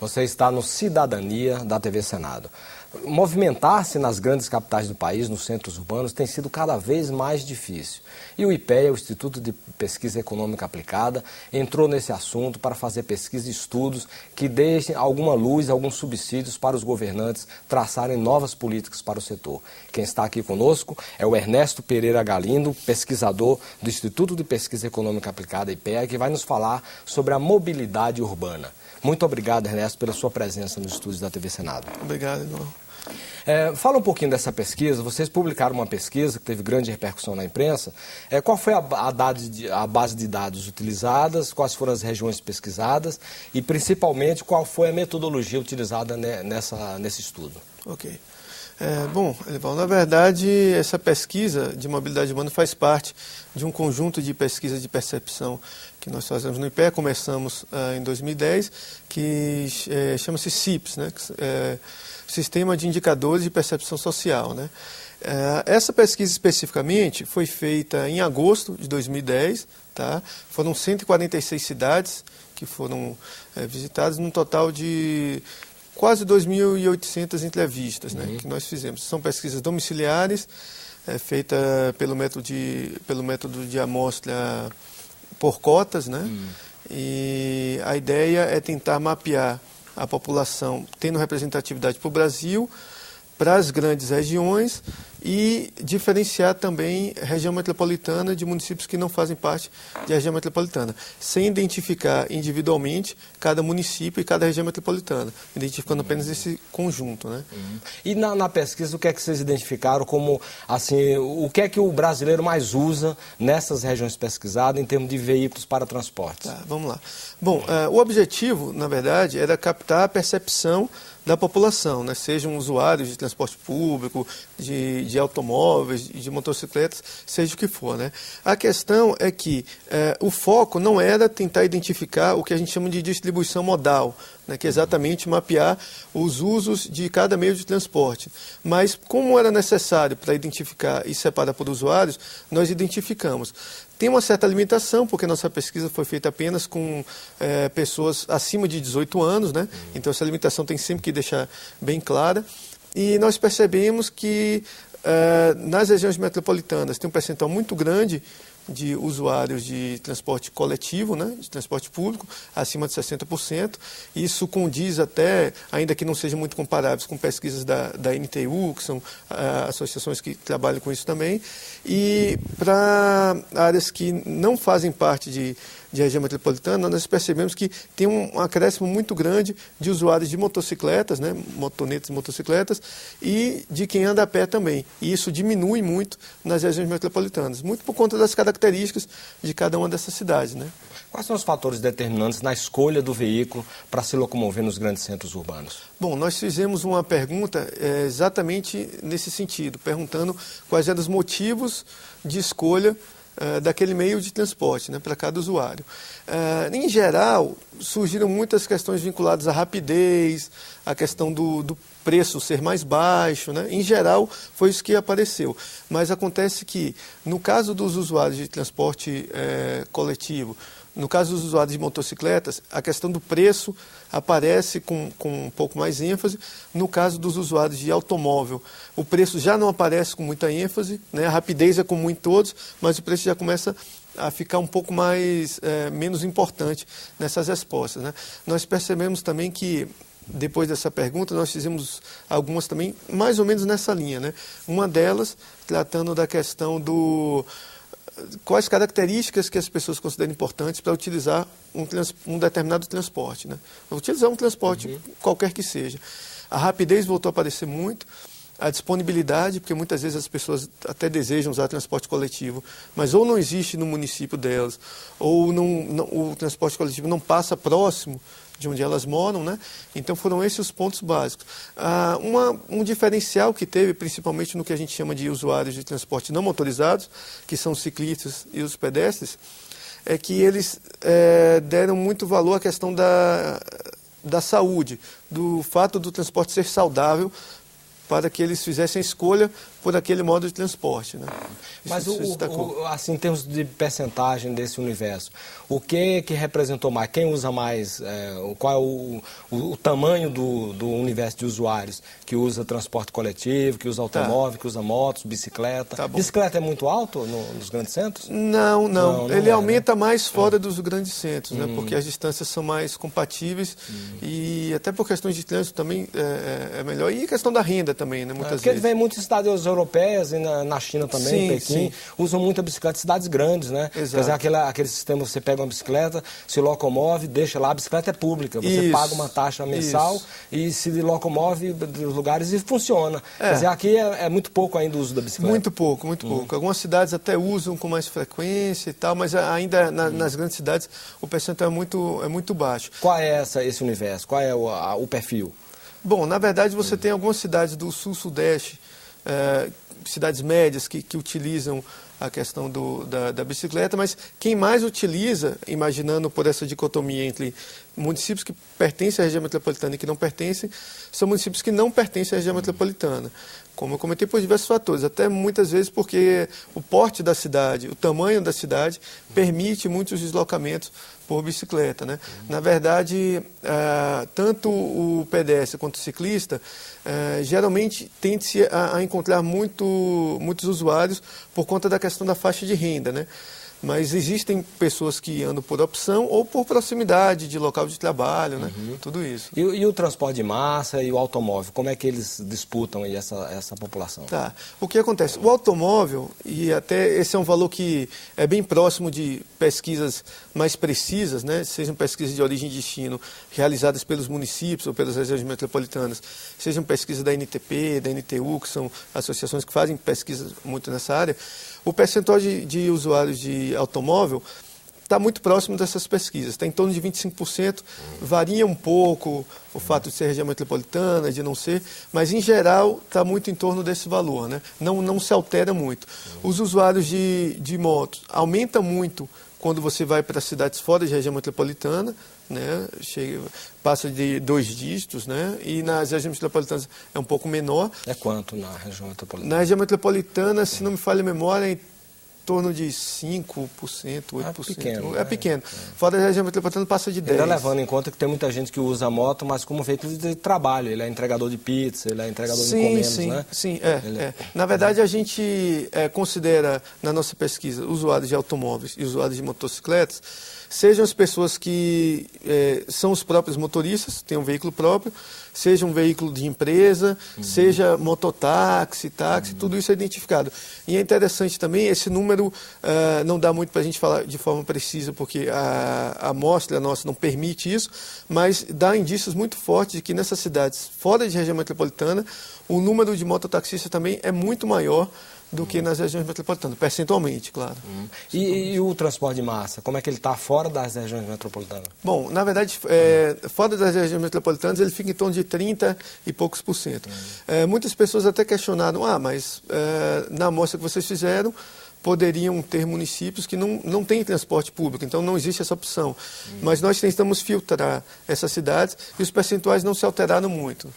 Você está no Cidadania da TV Senado. Movimentar-se nas grandes capitais do país, nos centros urbanos, tem sido cada vez mais difícil. E o IPEA, o Instituto de Pesquisa Econômica Aplicada, entrou nesse assunto para fazer pesquisa e estudos que deixem alguma luz, alguns subsídios para os governantes traçarem novas políticas para o setor. Quem está aqui conosco é o Ernesto Pereira Galindo, pesquisador do Instituto de Pesquisa Econômica Aplicada, IPEA, que vai nos falar sobre a mobilidade urbana. Muito obrigado, Ernesto, pela sua presença nos estúdios da TV Senado. Obrigado, irmão. Fala um pouquinho dessa pesquisa. Vocês publicaram uma pesquisa que teve grande repercussão na imprensa. Qual foi a base de dados utilizadas, quais foram as regiões pesquisadas e, principalmente, qual foi a metodologia utilizada nesse estudo? Ok. Bom, Elivaldo, na verdade, essa pesquisa de mobilidade urbana faz parte de um conjunto de pesquisas de percepção que nós fazemos no IPEA. Começamos em 2010, que chama-se CIPS, né? Sistema de Indicadores de Percepção Social, né? Essa pesquisa especificamente foi feita em agosto de 2010, tá? Foram 146 cidades que foram visitadas, num total de quase 2.800 entrevistas, né, que nós fizemos. São pesquisas domiciliares, feita pelo método de amostra por cotas, né? E a ideia é tentar mapear a população tendo representatividade para o Brasil, para as grandes regiões e diferenciar também região metropolitana de municípios que não fazem parte da região metropolitana, sem identificar individualmente cada município e cada região metropolitana, identificando apenas esse conjunto, né? E na pesquisa, o que é que vocês identificaram como, assim, o que é que o brasileiro mais usa nessas regiões pesquisadas em termos de veículos para transportes? Tá, vamos lá. Bom, o objetivo, na verdade, era captar a percepção da população, né? Sejam usuários de transporte público, de automóveis, de motocicletas, seja o que for, né? A questão é que o foco não era tentar identificar o que a gente chama de distribuição modal, né? Que é exatamente mapear os usos de cada meio de transporte. Mas como era necessário para identificar e separar por usuários, nós identificamos. Tem uma certa limitação, porque nossa pesquisa foi feita apenas com pessoas acima de 18 anos, né? Então essa limitação tem sempre que deixar bem clara. E nós percebemos que nas regiões metropolitanas tem um percentual muito grande de usuários de transporte coletivo, né, de transporte público, acima de 60%. Isso condiz até, ainda que não sejam muito comparáveis com pesquisas da NTU, que são associações que trabalham com isso também. E para áreas que não fazem parte de região metropolitana, nós percebemos que tem um acréscimo muito grande de usuários de motocicletas, né, motonetas e motocicletas, e de quem anda a pé também. E isso diminui muito nas regiões metropolitanas, muito por conta das características de cada uma dessas cidades, né? Quais são os fatores determinantes na escolha do veículo para se locomover nos grandes centros urbanos? Bom, nós fizemos uma pergunta exatamente nesse sentido, perguntando quais eram os motivos de escolha daquele meio de transporte, né, para cada usuário. Em geral, surgiram muitas questões vinculadas à rapidez, à questão do preço ser mais baixo, né? Em geral, foi isso que apareceu. Mas acontece que, no caso dos usuários de transporte coletivo, no caso dos usuários de motocicletas, a questão do preço aparece com um pouco mais ênfase. No caso dos usuários de automóvel, o preço já não aparece com muita ênfase, né? A rapidez é comum em todos, mas o preço já começa a ficar um pouco menos importante nessas respostas, né? Nós percebemos também que, depois dessa pergunta, nós fizemos algumas também mais ou menos nessa linha, né? Uma delas, tratando da questão quais características que as pessoas consideram importantes para utilizar um determinado transporte, né? Utilizar um transporte qualquer que seja. A rapidez voltou a aparecer muito, a disponibilidade, porque muitas vezes as pessoas até desejam usar transporte coletivo, mas ou não existe no município delas, ou o transporte coletivo não passa próximo de onde elas moram, né? Então foram esses os pontos básicos. Um diferencial que teve, principalmente no que a gente chama de usuários de transporte não motorizados, que são os ciclistas e os pedestres, é que eles deram muito valor à questão da saúde, do fato do transporte ser saudável, para que eles fizessem a escolha por aquele modo de transporte, né? Mas assim, em termos de percentagem desse universo, o que representou mais? Quem usa mais? Qual é o tamanho do universo de usuários que usa transporte coletivo, que usa automóvel, que usa motos, bicicleta? Bicicleta é muito alto nos grandes centros? Não. Ele aumenta mais fora dos grandes centros, né? Porque as distâncias são mais compatíveis e até por questões de trânsito também é melhor. E questão da renda também, né? Muitas porque vezes. vem muitas cidades europeias e na China também, Pequim, usam muita bicicleta em cidades grandes, né? Exato. Quer dizer, aquele sistema, você pega uma bicicleta, se locomove, deixa lá, a bicicleta é pública. Você paga uma taxa mensal e se locomove dos lugares e funciona. Quer dizer, aqui é muito pouco ainda o uso da bicicleta. Muito pouco. Algumas cidades até usam com mais frequência e tal, mas ainda nas grandes cidades o percentual é muito baixo. Qual é esse universo? Qual é o perfil? Bom, na verdade você tem algumas cidades do sul-sudeste, cidades médias que utilizam a questão da bicicleta, mas quem mais utiliza, imaginando por essa dicotomia entre municípios que pertencem à região metropolitana e que não pertencem, são municípios que não pertencem à região metropolitana. Como eu comentei, por diversos fatores, até muitas vezes porque o porte da cidade, o tamanho da cidade, permite muitos deslocamentos por bicicleta, né? Na verdade, tanto o pedestre quanto o ciclista, geralmente tende-se a encontrar muitos usuários por conta da questão da faixa de renda, né? Mas existem pessoas que andam por opção ou por proximidade de local de trabalho, né? Tudo isso. E o transporte de massa e o automóvel, como é que eles disputam aí essa população? Tá. O que acontece? O automóvel, e até esse é um valor que é bem próximo de pesquisas mais precisas, né? Sejam pesquisas de origem e destino realizadas pelos municípios ou pelas regiões metropolitanas, sejam pesquisas da NTP, da NTU, que são associações que fazem pesquisas muito nessa área. O percentual de usuários de automóvel está muito próximo dessas pesquisas, está em torno de 25%, varia um pouco o fato de ser região metropolitana, de não ser, mas em geral está muito em torno desse valor, né? Não se altera muito. Os usuários de motos aumenta muito quando você vai para cidades fora de região metropolitana, né? Passa de 2 dígitos, né? E nas regiões metropolitanas é um pouco menor. É quanto na região metropolitana? Na região metropolitana, se não me falha a memória, é em torno de 5%, 8%. É pequeno. Fora da região metropolitana passa de 10%. Ainda levando em conta que tem muita gente que usa a moto, mas como veículo de trabalho. Ele é entregador de pizza, ele é entregador de encomendas, né? Sim. Na verdade, a gente considera, na nossa pesquisa, usuários de automóveis e usuários de motocicletas, sejam as pessoas que são os próprios motoristas, têm um veículo próprio, seja um veículo de empresa, seja mototáxi, táxi, tudo isso é identificado. E é interessante também, esse número não dá muito para a gente falar de forma precisa, porque a amostra nossa não permite isso, mas dá indícios muito fortes de que nessas cidades fora de região metropolitana, o número de mototaxistas também é muito maior do que nas regiões metropolitanas, percentualmente, claro. E o transporte de massa, como é que ele está fora das regiões metropolitanas? Bom, na verdade, fora das regiões metropolitanas, ele fica em torno de 30 e poucos %. Muitas pessoas até questionaram, mas na amostra que vocês fizeram, poderiam ter municípios que não têm transporte público, então não existe essa opção. Mas nós tentamos filtrar essas cidades e os percentuais não se alteraram muito.